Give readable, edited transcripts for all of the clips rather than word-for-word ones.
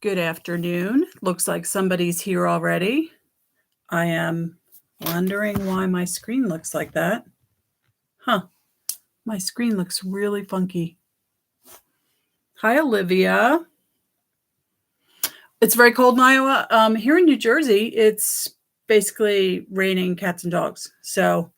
Good afternoon. Looks like somebody's here already. I am wondering why my screen looks like that. Huh, my screen looks really funky. Hi, Olivia. It's very cold in Iowa. Here in New Jersey, it's basically raining cats and dogs. So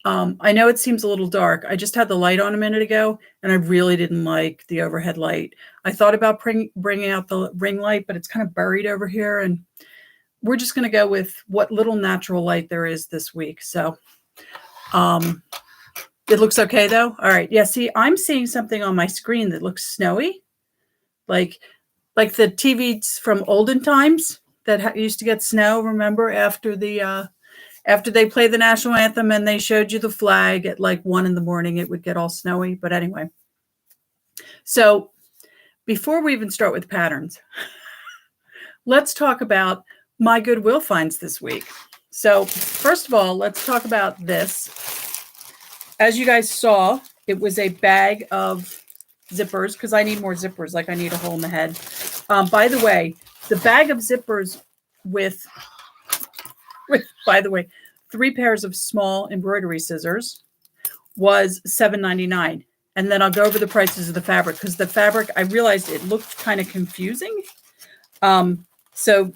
I know it seems a little dark. I just had the light on a minute ago, and I really didn't like the overhead light. I thought about bringing out the ring light, but it's kind of buried over here, and we're just going to go with what little natural light there is this week. So it looks okay, though. All right. Yeah, see, I'm seeing something on my screen that looks snowy, like the TVs from olden times that used to get snow. Remember after they played the national anthem and they showed you the flag at like 1 a.m, it would get all snowy. But anyway, so before we even start with patterns, let's talk about my Goodwill finds this week. So first of all, let's talk about this. As you guys saw, it was a bag of zippers because I need more zippers, like I need a hole in the head. By the way, the bag of zippers with by the way, 3 pairs of small embroidery scissors was $7.99. And then I'll go over the prices of the fabric because the fabric, I realized it looked kind of confusing. So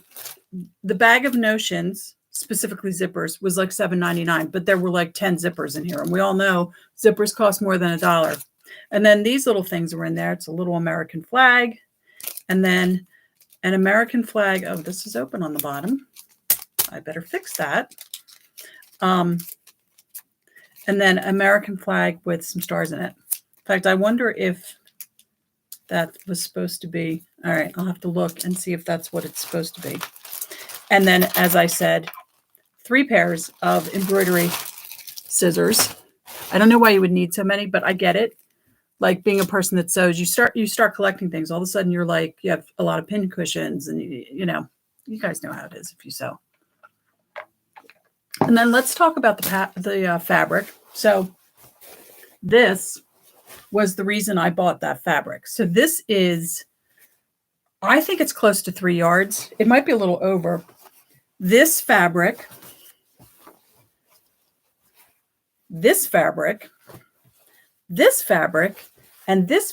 the bag of notions, specifically zippers, was like $7.99, but there were like 10 zippers in here. And we all know zippers cost more than $1. And then these little things were in there. It's a little American flag. And then an American flag. Oh, this is open on the bottom. I better fix that. And then American flag with some stars in it. In fact, I wonder if that was supposed to be. All right, I'll have to look and see if that's what it's supposed to be. And then, as I said, 3 pairs of embroidery scissors. I don't know why you would need so many, but I get it. Like being a person that sews, you start collecting things. All of a sudden, you're like, you have a lot of pin cushions, and you guys know how it is if you sew. And then let's talk about the fabric. So this was the reason I bought that fabric. So this is, I think it's close to 3 yards. It might be a little over. This fabric, and this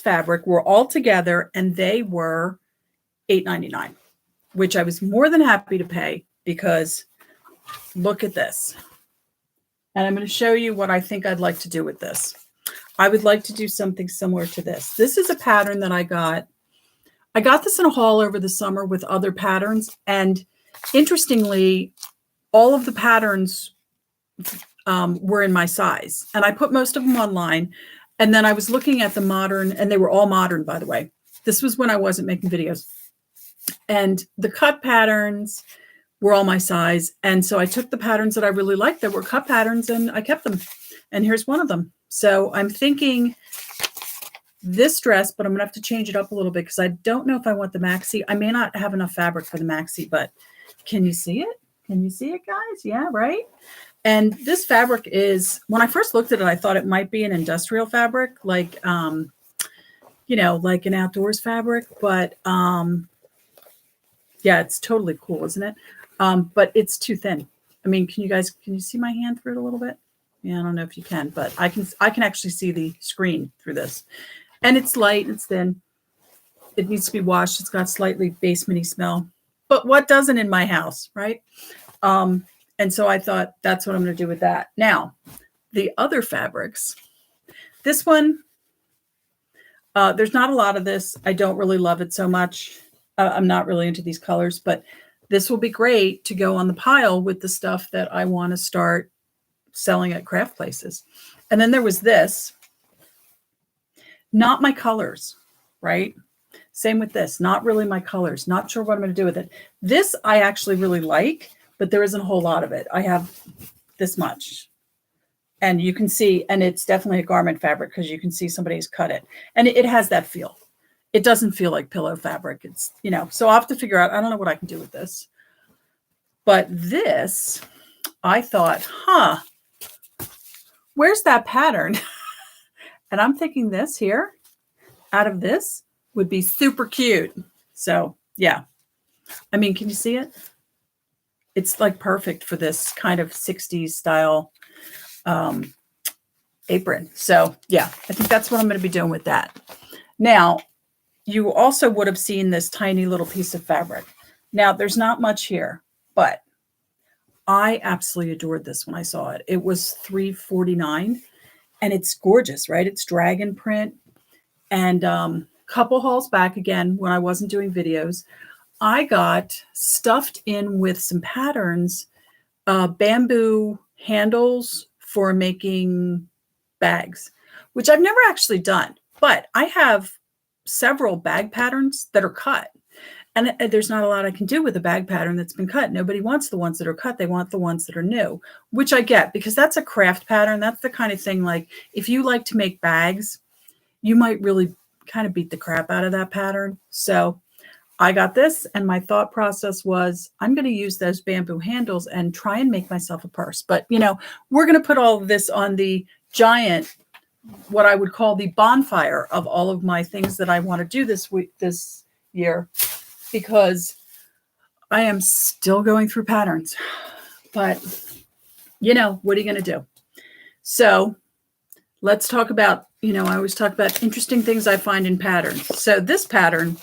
fabric were all together, and they were $8.99, which I was more than happy to pay because look at this. And I'm going to show you what I think I'd like to do with this. I would like to do something similar to this. This is a pattern that I got. I got this in a haul over the summer with other patterns. And interestingly, all of the patterns were in my size. And I put most of them online. And then I was looking at the modern, and they were all modern, by the way. This was when I wasn't making videos. And the cut patterns were all my size. And so I took the patterns that I really liked that were cut patterns, and I kept them. And here's one of them. So I'm thinking this dress, but I'm going to have to change it up a little bit because I don't know if I want the maxi. I may not have enough fabric for the maxi, but can you see it? Can you see it, guys? Yeah, right? And this fabric is, when I first looked at it, I thought it might be an industrial fabric, like, like an outdoors fabric. But yeah, it's totally cool, isn't it? But it's too thin. I mean, can you see my hand through it a little bit? Yeah, I don't know if you can, but I can actually see the screen through this. And it's light, it's thin. It needs to be washed. It's got slightly basementy smell. But what doesn't in my house, right? And so I thought that's what I'm going to do with that. Now, the other fabrics. This one, there's not a lot of this. I don't really love it so much. I'm not really into these colors, but this will be great to go on the pile with the stuff that I want to start selling at craft places. And then there was this, not my colors, right? Same with this, not really my colors. Not sure what I'm going to do with it. This I actually really like, but there isn't a whole lot of it. I have this much. And you can see, and it's definitely a garment fabric because you can see somebody's cut it. And it has that feel. It doesn't feel like pillow fabric. It's, so I'll have to figure out, I don't know what I can do with this. But this, I thought, where's that pattern? And I'm thinking this here, out of this, would be super cute. So yeah, I mean, can you see it? It's like perfect for this kind of 60s style apron. So yeah, I think that's what I'm going to be doing with that. Now, you also would have seen this tiny little piece of fabric. Now, there's not much here, but I absolutely adored this when I saw it. It was $3.49, and it's gorgeous, right? It's dragon print. And couple hauls back again when I wasn't doing videos, I got stuffed in with some patterns, bamboo handles for making bags, which I've never actually done, but I have several bag patterns that are cut. And there's not a lot I can do with a bag pattern that's been cut. Nobody wants the ones that are cut. They want the ones that are new, which I get because that's a craft pattern. That's the kind of thing, like if you like to make bags, you might really kind of beat the crap out of that pattern. So I got this, and my thought process was I'm going to use those bamboo handles and try and make myself a purse. But, you know, we're going to put all of this on the giant, what I would call the bonfire of all of my things that I want to do this year, because I am still going through patterns. But, you know, what are you going to do? So let's talk about, you know, I always talk about interesting things I find in patterns. So this pattern,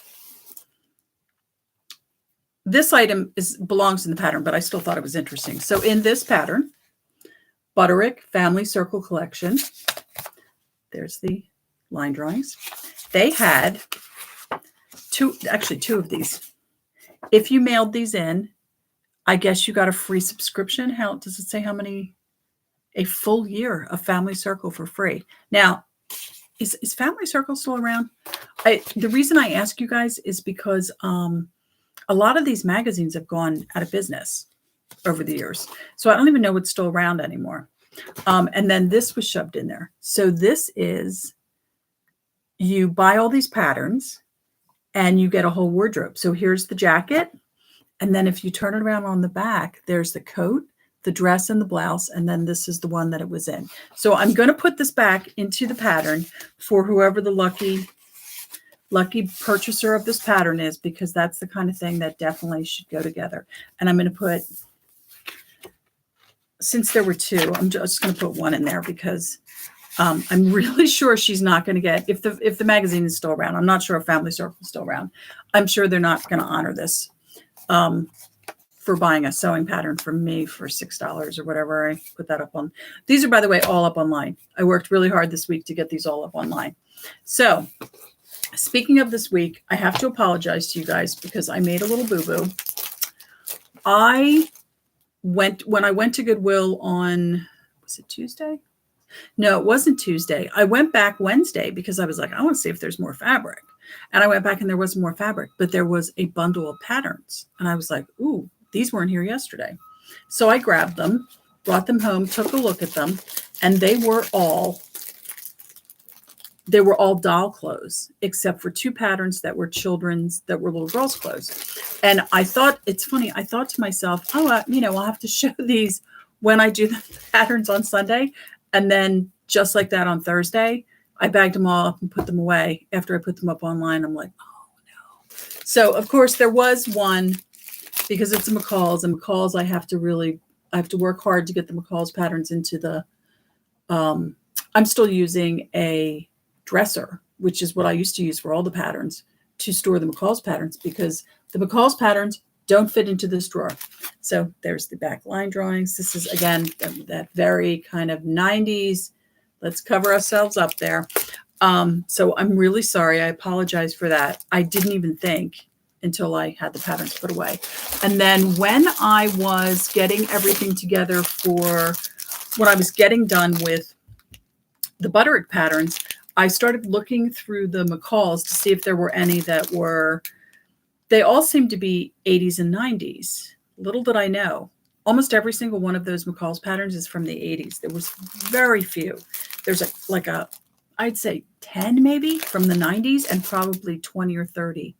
this item belongs in the pattern, but I still thought it was interesting. So in this pattern, Butterick Family Circle Collection, there's the line drawings. They had two of these. If you mailed these in, I guess you got a free subscription. How does it say how many? A full year of Family Circle for free. Now, is Family Circle still around? The reason I ask you guys is because a lot of these magazines have gone out of business over the years. So I don't even know what's still around anymore. And then this was shoved in there. So this is, you buy all these patterns and you get a whole wardrobe. So here's the jacket. And then if you turn it around on the back, there's the coat, the dress, and the blouse. And then this is the one that it was in. So I'm going to put this back into the pattern for whoever the lucky purchaser of this pattern is, because that's the kind of thing that definitely should go together. And I'm going to put, since there were two, I'm just going to put one in there because I'm really sure she's not going to get, if the magazine is still around, I'm not sure if Family Circle is still around. I'm sure they're not going to honor this for buying a sewing pattern from me for $6 or whatever. I put that up on. These are, by the way, all up online. I worked really hard this week to get these all up online. So speaking of this week, I have to apologize to you guys because I made a little boo-boo. When I went to Goodwill on, was it Tuesday? No, it wasn't Tuesday. I went back Wednesday because I was like, I want to see if there's more fabric. And I went back and there wasn't more fabric, but there was a bundle of patterns. And I was like, ooh, these weren't here yesterday. So I grabbed them, brought them home, took a look at them, and they were all doll clothes, except for two patterns that were little girls' clothes. And I thought, it's funny, I thought to myself, oh, I'll have to show these when I do the patterns on Sunday. And then just like that on Thursday, I bagged them all up and put them away. After I put them up online, I'm like, oh no. So of course there was one, because it's a McCall's, and McCall's I have to work hard to get the McCall's patterns into the, I'm still using a dresser, which is what I used to use for all the patterns, to store the McCall's patterns, because the McCall's patterns don't fit into this drawer. So there's the back line drawings. This is, again, that very kind of 90s. Let's cover ourselves up there. So I'm really sorry. I apologize for that. I didn't even think until I had the patterns put away. And then when I was getting everything together for when I was getting done with the Butterick patterns, I started looking through the McCall's to see if there were any that were, they all seem to be 80s and 90s. Little did I know, almost every single one of those McCall's patterns is from the 80s. There was very few. There's I'd say 10 maybe from the 90s, and probably 20 or 30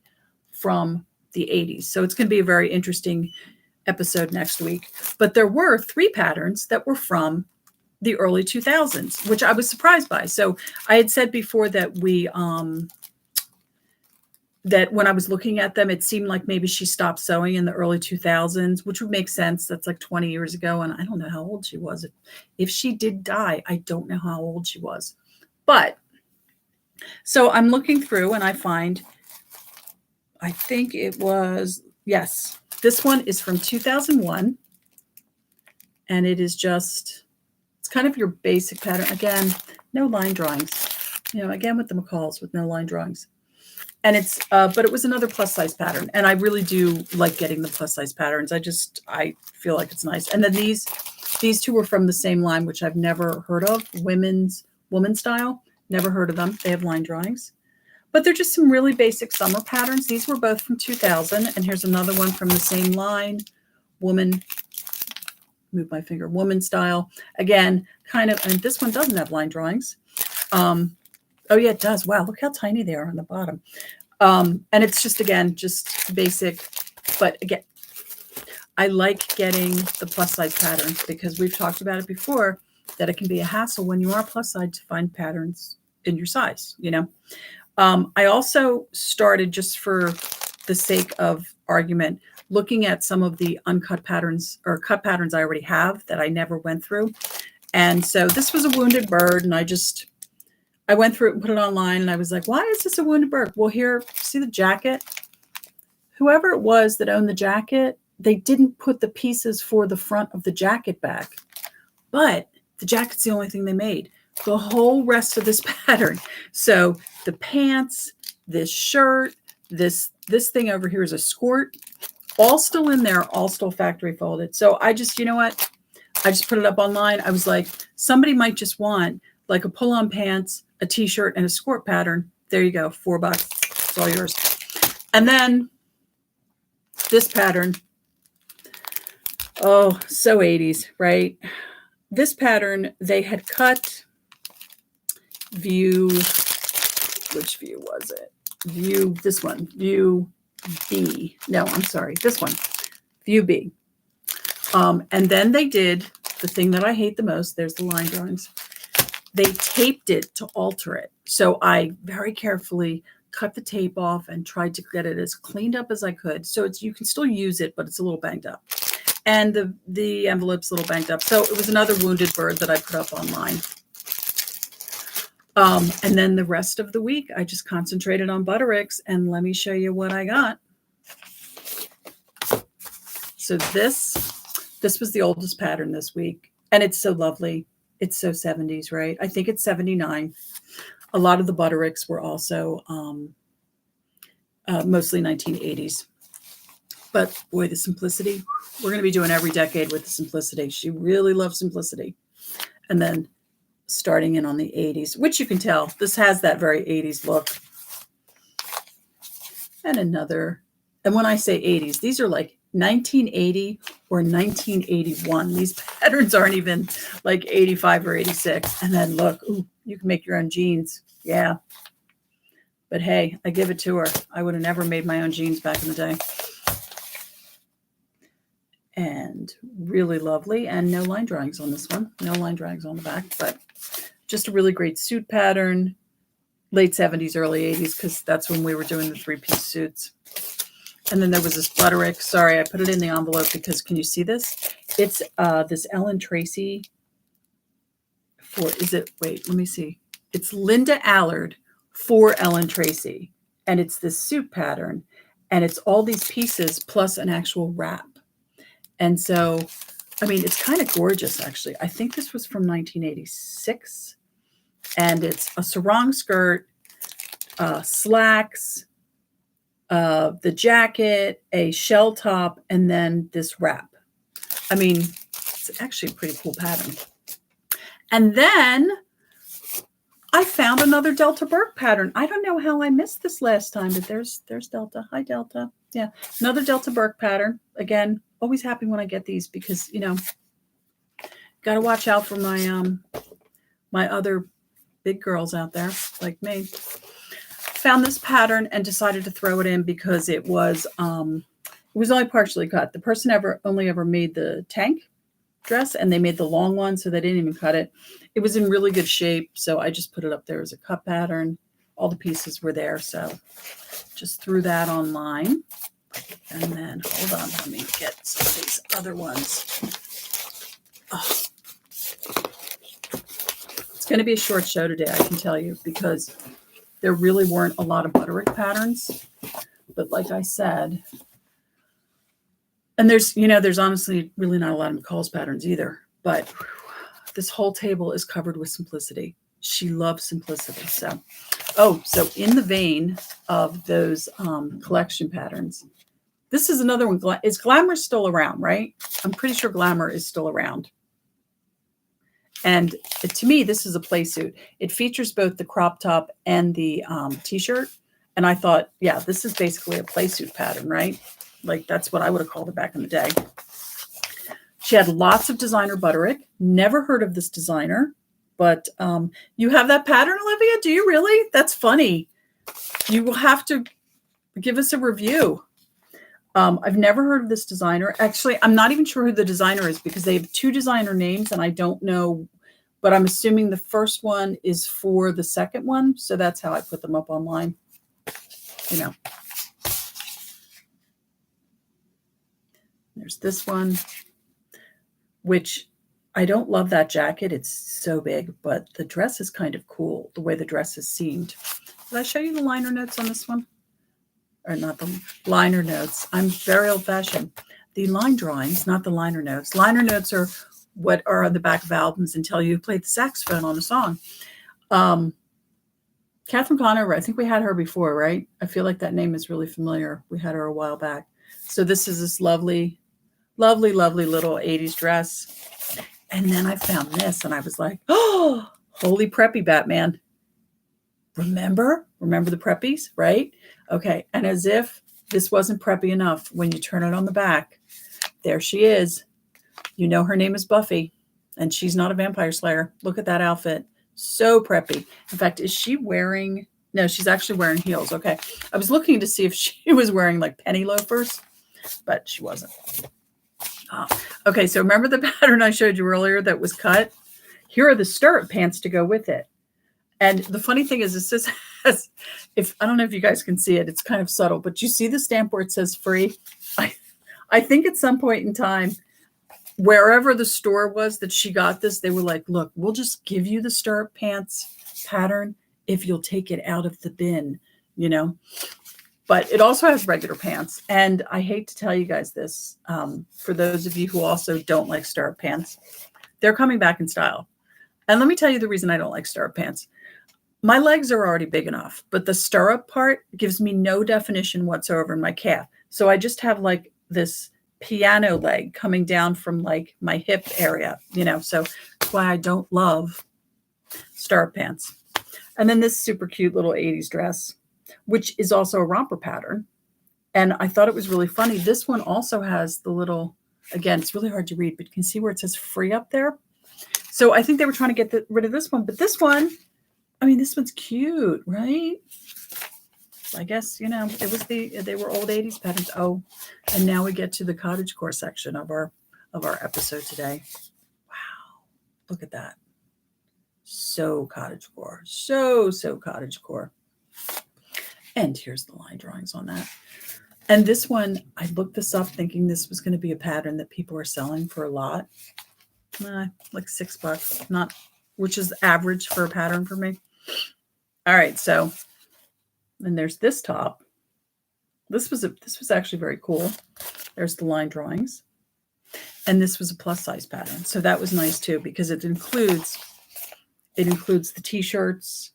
from the 80s. So it's going to be a very interesting episode next week. But there were 3 patterns that were from the early 2000s, which I was surprised by. So I had said before that we that when I was looking at them, it seemed like maybe she stopped sewing in the early 2000s, which would make sense. That's like 20 years ago. And I don't know how old she was. If she did die, I don't know how old she was. But so I'm looking through and I find, I think it was, yes, this one is from 2001. And it is just, it's kind of your basic pattern. Again, no line drawings. Again with the McCalls with no line drawings. And it's, but it was another plus size pattern. And I really do like getting the plus size patterns. I feel like it's nice. And then these two were from the same line, which I've never heard of. Woman style. Never heard of them. They have line drawings. But they're just some really basic summer patterns. These were both from 2000. And here's another one from the same line. Woman style. Again, kind of, and this one doesn't have line drawings. Oh yeah, it does. Wow, look how tiny they are on the bottom. And it's just, again, just basic. But again, I like getting the plus size patterns because we've talked about it before that it can be a hassle when you are plus size to find patterns in your size, I also started, just for the sake of argument, looking at some of the uncut patterns or cut patterns I already have that I never went through. And so this was a wounded bird, and I went through it and put it online, and I was like, why is this a wounded bird? Well, here, see the jacket? Whoever it was that owned the jacket, they didn't put the pieces for the front of the jacket back. But the jacket's the only thing they made. The whole rest of this pattern. So the pants, this shirt, this thing over here is a skirt, all still in there, all still factory folded. So I just, you know what? I just put it up online. I was like, somebody might just want like a pull-on pants, a t-shirt, and a skirt pattern. There you go, $4. It's all yours. And then this pattern. Oh, so 80s, right? This pattern, they had cut view. Which view was it? View, this one, view B. No, I'm sorry, this one, view B. And then they did the thing that I hate the most. There's the line drawings. They taped it to alter it. So I very carefully cut the tape off and tried to get it as cleaned up as I could. So you can still use it, but it's a little banged up. And the envelope's a little banged up. So it was another wounded bird that I put up online. And then the rest of the week, I just concentrated on Buttericks, and let me show you what I got. So this was the oldest pattern this week, and it's so lovely. It's so 70s, right? I think it's 79. A lot of the Buttericks were also mostly 1980s. But boy, the simplicity. We're going to be doing every decade with the simplicity. She really loves simplicity. And then starting in on the 80s, which you can tell, this has that very 80s look. And another, and when I say 80s, these are like 1980 or 1981. These patterns aren't even like 85 or 86. And then look, ooh, you can make your own jeans. Yeah. But hey, I give it to her. I would have never made my own jeans back in the day. And really lovely, and no line drawings on this one. No line drawings on the back, but just a really great suit pattern. Late 70s, early 80s, because that's when we were doing the three-piece suits. And then there was this Butterick. Sorry, I put it in the envelope because, can you see this? It's this Ellen Tracy wait, let me see. It's Linda Allard for Ellen Tracy. And it's this suit pattern. And it's all these pieces plus an actual wrap. And so, I mean, it's kind of gorgeous, actually. I think this was from 1986. And it's a sarong skirt, slacks, the jacket, a shell top, and then this wrap. I mean, it's actually a pretty cool pattern. And then I found another Delta Burke pattern. I don't know how I missed this last time, but there's Delta. Hi, Delta. Yeah, another Delta Burke pattern. Again, always happy when I get these because, got to watch out for my my other big girls out there like me. Found this pattern and decided to throw it in because it was only partially cut. The person only ever made the tank dress, and they made the long one, so they didn't even cut it. It was in really good shape, so I just put it up there as a cut pattern. all the pieces were there. So just threw that online. And then, hold on, let me get some of these other ones. Oh. It's going to be a short show today, I can tell you, because there really weren't a lot of Butterick patterns. But like I said, and there's honestly really not a lot of McCall's patterns either. But this whole table is covered with simplicity. She loves simplicity. So in the vein of those collection patterns, this is another one. Is Glamour still around, right? I'm pretty sure Glamour is still around. And to me, this is a play suit. It features both the crop top and the t-shirt. And I thought, yeah, this is basically a play suit pattern, right? Like that's what I would have called it back in the day. She had lots of designer Butterick. Never heard of this designer, but you have that pattern, Olivia? Do you really? That's funny. You will have to give us a review. I've never heard of this designer. Actually, I'm not even sure who the designer is because they have two designer names and I don't know, but I'm assuming the first one is for the second one. So that's how I put them up online. You know, there's this one, which I don't love that jacket. It's so big, but the dress is kind of cool, the way the dress is seamed. Did I show you the liner notes on this one? Or not the liner notes. I'm very old-fashioned. The line drawings, not the liner notes. Liner notes are what are on the back of albums and tell you who played the saxophone on a song. Catherine Conover, I think we had her before, right? I feel like that name is really familiar. We had her a while back. So this is this lovely, lovely, lovely little 80s dress. And then I found this and I was like, oh, holy preppy Batman. Remember the preppies, right? Okay. And as if this wasn't preppy enough, when you turn it on the back, there she is. You know, her name is Buffy and she's not a vampire slayer. Look at that outfit. So preppy. In fact, is she wearing, no, she's actually wearing heels. Okay. I was looking to see if she was wearing like penny loafers, but she wasn't. Oh. Okay. So remember the pattern I showed you earlier that was cut? Here are the stirrup pants to go with it. And the funny thing is, this has, if I don't know if you guys can see it, it's kind of subtle, but you see the stamp where it says free? I think at some point in time, wherever the store was that she got this, they were like, look, we'll just give you the stirrup pants pattern if you'll take it out of the bin, you know? But it also has regular pants. And I hate to tell you guys this, for those of you who also don't like stirrup pants, they're coming back in style. And let me tell you the reason I don't like stirrup pants. My legs are already big enough, but the stirrup part gives me no definition whatsoever in my calf. So I just have like this piano leg coming down from like my hip area, you know, so that's why I don't love stirrup pants. And then this super cute little 80s dress, which is also a romper pattern. And I thought it was really funny. This one also has the little, again, it's really hard to read, but you can see where it says free up there. So I think they were trying to get rid of this one, but this one, I mean, this one's cute, right? I guess, you know, they were old 80s patterns. Oh, and now we get to the cottagecore section of our episode today. Wow. Look at that. So cottagecore. So cottagecore. And here's the line drawings on that. And this one, I looked this up thinking this was going to be a pattern that people are selling for a lot. Like $6, not, which is average for a pattern for me. All right, so, and there's this top. This was actually very cool. There's the line drawings, and this was a plus size pattern, so that was nice too because it includes the t-shirts,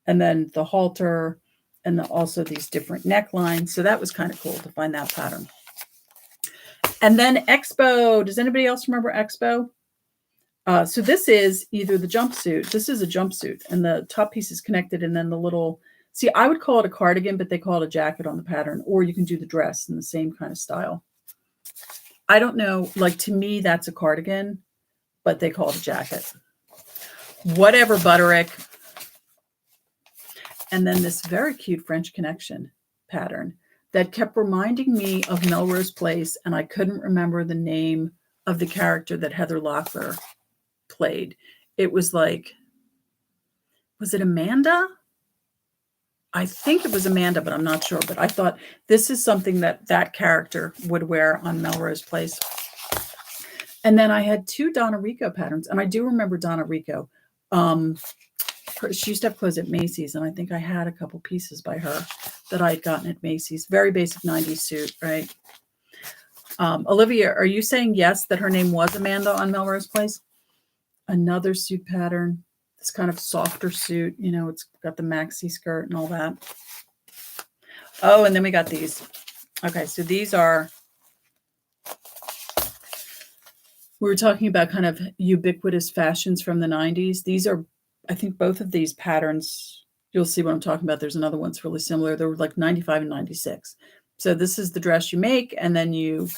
and then the halter, and also these different necklines. So that was kind of cool to find that pattern. And then Expo. Does anybody else remember Expo? So this is either the jumpsuit. This is a jumpsuit, and the top piece is connected, and then the little, see, I would call it a cardigan, but they call it a jacket on the pattern, or you can do the dress in the same kind of style. I don't know, like to me, that's a cardigan, but they call it a jacket. Whatever, Butterick. And then this very cute French Connection pattern that kept reminding me of Melrose Place, and I couldn't remember the name of the character that Heather Locklear played. It was like, was it Amanda? I think it was Amanda, but I'm not sure. But I thought this is something that that character would wear on Melrose Place. And then I had 2 Donna Rico patterns, and I do remember Donna Rico. She used to have clothes at Macy's, and I think I had a couple pieces by her that I had gotten at Macy's. Very basic 90s suit, right? Olivia, are you saying yes, that her name was Amanda on Melrose Place? Another suit pattern, this kind of softer suit. You know, it's got the maxi skirt and all that. Oh, and then we got these. Okay, so these are, we were talking about kind of ubiquitous fashions from the 90s. These are, I think both of these patterns, you'll see what I'm talking about. There's another one that's really similar. They were like 95 and 96. So this is the dress you make, and then you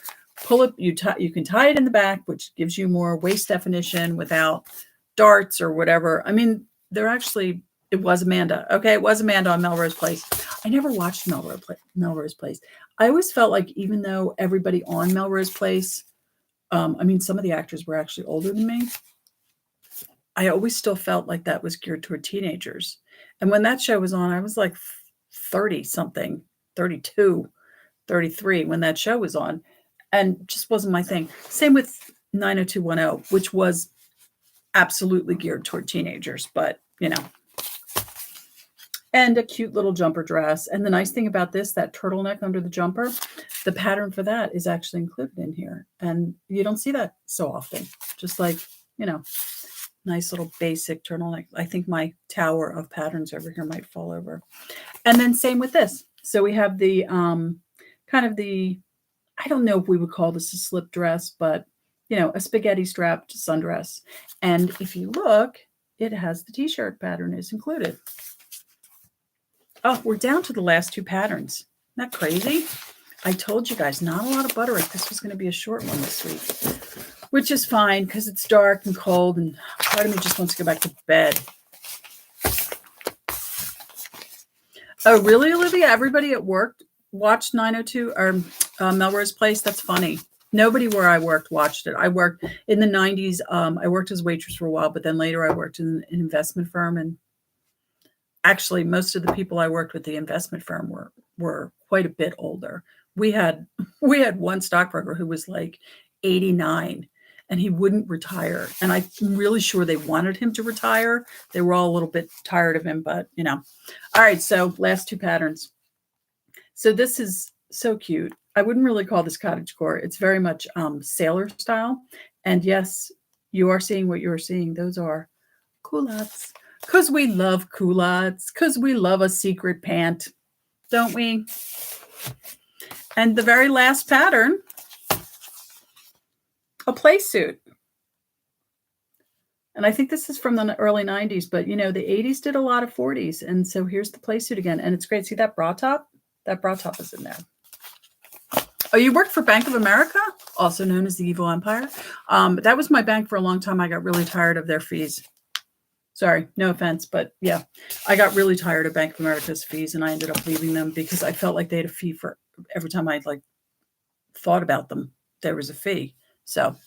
pull it, you can tie it in the back, which gives you more waist definition without darts or whatever. I mean, they're actually, it was Amanda. Okay, it was Amanda on Melrose Place. I never watched Melrose Place. I always felt like even though everybody on Melrose Place, I mean, some of the actors were actually older than me, I always still felt like that was geared toward teenagers. And when that show was on, I was like 30 something, 32, 33 when that show was on, and just wasn't my thing. Same with 90210, which was absolutely geared toward teenagers, but you know, and a cute little jumper dress. And the nice thing about this, that turtleneck under the jumper, the pattern for that is actually included in here. And you don't see that so often. Just like, you know, nice little basic turtleneck. I think my tower of patterns over here might fall over. And then same with this. So we have the kind of the, I don't know if we would call this a slip dress, but you know, a spaghetti strapped sundress. And if you look, it has the t-shirt pattern is included. Oh, we're down to the last 2 patterns. Isn't that crazy? I told you guys, not a lot of Butterick. This was going to be a short one this week, which is fine because it's dark and cold and part of me just wants to go back to bed. Oh, really, Olivia? Everybody at work watched 902 or Melrose Place? That's funny. Nobody where I worked watched it. I worked in the 90s. I worked as a waitress for a while, but then later I worked in an investment firm. And actually, most of the people I worked with the investment firm were quite a bit older. We had one stockbroker who was like 89 and he wouldn't retire. And I'm really sure they wanted him to retire. They were all a little bit tired of him, but you know. All right, so last 2 patterns. So this is so cute. I wouldn't really call this cottagecore. It's very much sailor style. And yes, you are seeing what you're seeing. Those are culottes. Because we love culottes. Because we love a secret pant. Don't we? And the very last pattern, a play suit. And I think this is from the early 90s, but you know, the 80s did a lot of 40s. And so here's the play suit again. And it's great. See that bra top? That bra top is in there. Oh, you worked for Bank of America, also known as the Evil Empire. That was my bank for a long time. I got really tired of their fees. Sorry, no offense, but yeah, I got really tired of Bank of America's fees, and I ended up leaving them because I felt like they had a fee for every time I like thought about them. There was a fee. So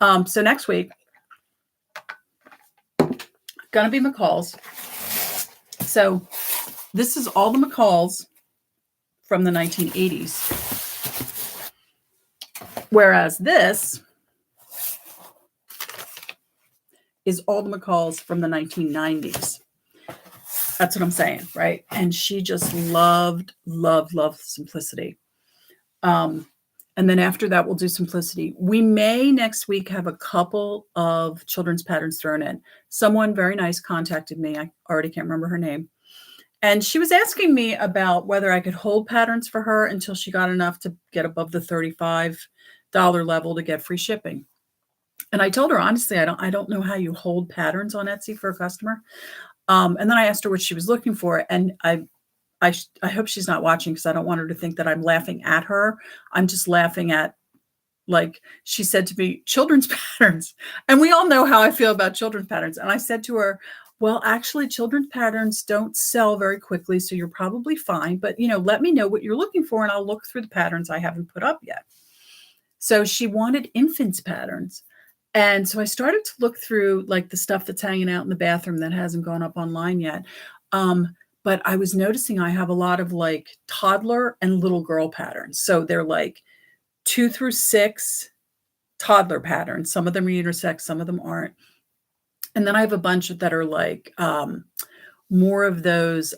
next week, gonna be McCall's. So this is all the McCalls from the 1980s. Whereas this is all the McCalls from the 1990s. That's what I'm saying, right? And she just loved simplicity. And then after that, we'll do simplicity. We may next week have a couple of children's patterns thrown in. Someone very nice contacted me. I already can't remember her name. And she was asking me about whether I could hold patterns for her until she got enough to get above the $35 level to get free shipping. And I told her, honestly, I don't know how you hold patterns on Etsy for a customer. And then I asked her what she was looking for. And I hope she's not watching because I don't want her to think that I'm laughing at her. I'm just laughing at, like, she said to me, children's patterns. And we all know how I feel about children's patterns. And I said to her, well, actually, children's patterns don't sell very quickly, so you're probably fine. But, you know, let me know what you're looking for, and I'll look through the patterns I haven't put up yet. So she wanted infants patterns. And so I started to look through, like, the stuff that's hanging out in the bathroom that hasn't gone up online yet. but I was noticing I have a lot of like toddler and little girl patterns. So they're like 2 through 6 toddler patterns. Some of them are unisex, some of them aren't. And then I have a bunch that are like more of those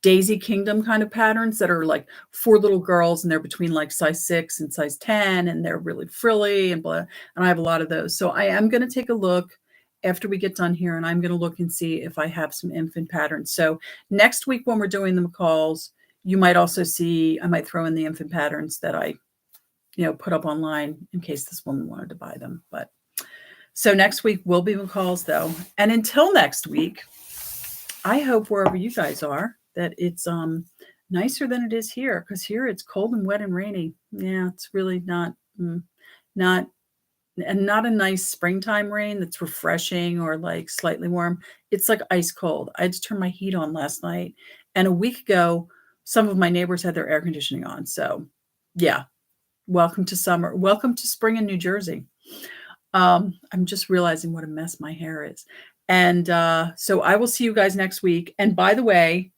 Daisy Kingdom kind of patterns that are like for little girls, and they're between like size 6 and size 10, and they're really frilly and blah. And I have a lot of those. So I am going to take a look after we get done here, and I'm going to look and see if I have some infant patterns. So next week when we're doing the McCalls, you might also see, I might throw in the infant patterns that I, put up online in case this woman wanted to buy them. But so next week will be McCalls though. And until next week, I hope wherever you guys are that it's nicer than it is here, because here it's cold and wet and rainy. Yeah, it's really not a nice springtime rain that's refreshing or like slightly warm. It's like ice cold. I had to turn my heat on last night, and a week ago, some of my neighbors had their air conditioning on. So yeah, welcome to summer. Welcome to spring in New Jersey. I'm just realizing what a mess my hair is. And so I will see you guys next week. And by the way,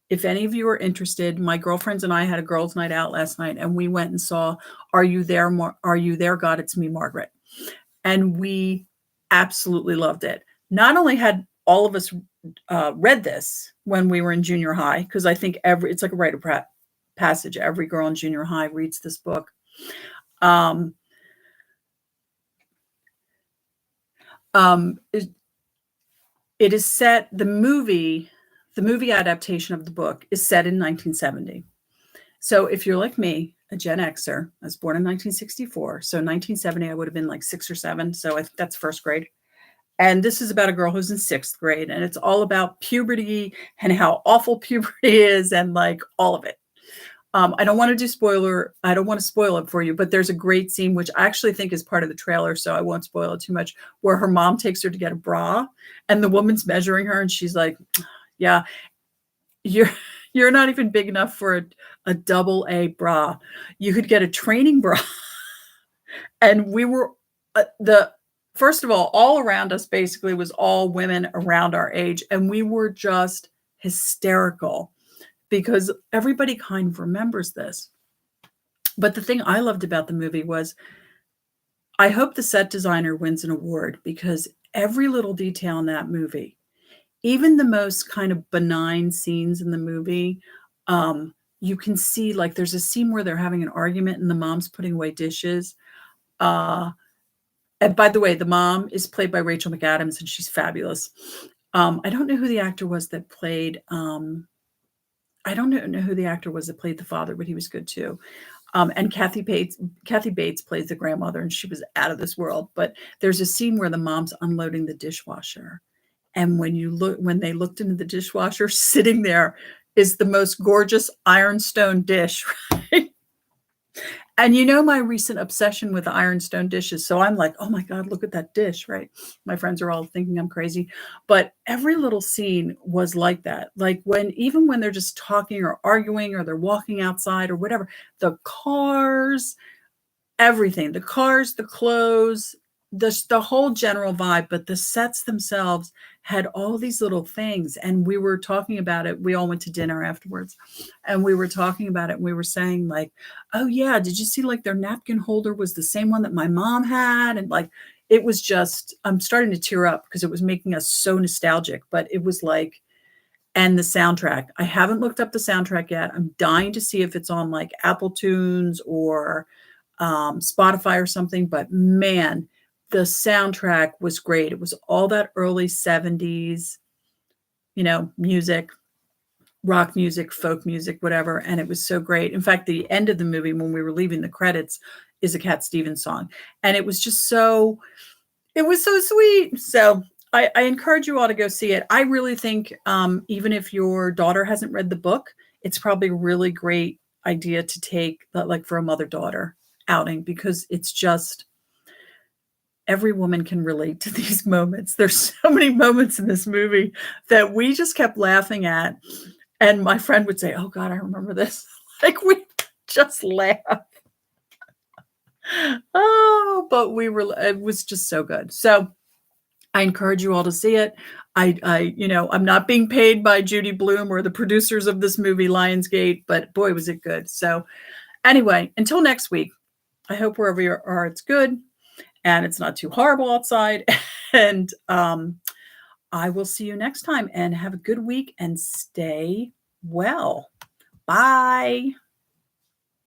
if any of you are interested, my girlfriends and I had a girls' night out last night, and we went and saw Are You There, Are You There, God? It's Me, Margaret. And we absolutely loved it. Not only had all of us read this when we were in junior high, because I think it's like a rite of passage. Every girl in junior high reads this book. It is set, the movie adaptation of the book is set in 1970. So if you're like me, a Gen Xer, I was born in 1964. So 1970, I would have been like 6 or 7. So I think that's first grade. And this is about a girl who's in 6th grade. And it's all about puberty and how awful puberty is and like all of it. I don't want to spoil it for you, but there's a great scene, which I actually think is part of the trailer, so I won't spoil it too much, where her mom takes her to get a bra, and the woman's measuring her, and she's like, yeah, you're not even big enough for a double A bra. You could get a training bra. And we were, first of all around us basically was all women around our age, and we were just hysterical, because everybody kind of remembers this. But the thing I loved about the movie was, I hope the set designer wins an award, because every little detail in that movie, even the most kind of benign scenes in the movie, you can see, like, there's a scene where they're having an argument and the mom's putting away dishes. And by the way, the mom is played by Rachel McAdams, and she's fabulous. I don't know who the actor was that played the father, but he was good too. And Kathy Bates plays the grandmother, and she was out of this world. But there's a scene where the mom's unloading the dishwasher, and when they looked into the dishwasher, sitting there is the most gorgeous ironstone dish, right? And my recent obsession with ironstone dishes. So I'm like, oh my God, look at that dish, right? My friends are all thinking I'm crazy. But every little scene was like that. Like even when they're just talking or arguing, or they're walking outside or whatever, the cars, everything, the cars, the clothes, the whole general vibe, but the sets themselves had all these little things. And we were talking about it. We all went to dinner afterwards, and we were talking about it. And we were saying like, oh yeah, did you see like their napkin holder was the same one that my mom had? And like, it was just, I'm starting to tear up because it was making us so nostalgic. But it was like, and the soundtrack, I haven't looked up the soundtrack yet. I'm dying to see if it's on like Apple Tunes or Spotify or something. But man, the soundtrack was great. It was all that early 70s, music, rock music, folk music, whatever. And it was so great. In fact, the end of the movie, when we were leaving the credits, is a Cat Stevens song. And it was just it was so sweet. So I encourage you all to go see it. I really think even if your daughter hasn't read the book, it's probably a really great idea to take, like, for a mother-daughter outing, because it's just, every woman can relate to these moments. There's so many moments in this movie that we just kept laughing at. And my friend would say, oh God, I remember this. Like, we just laugh. Oh, but it was just so good. So I encourage you all to see it. I'm not being paid by Judy Blume or the producers of this movie, Lionsgate, but boy, was it good. So anyway, until next week, I hope wherever you are, it's good and it's not too horrible outside. And I will see you next time and have a good week and stay well. Bye.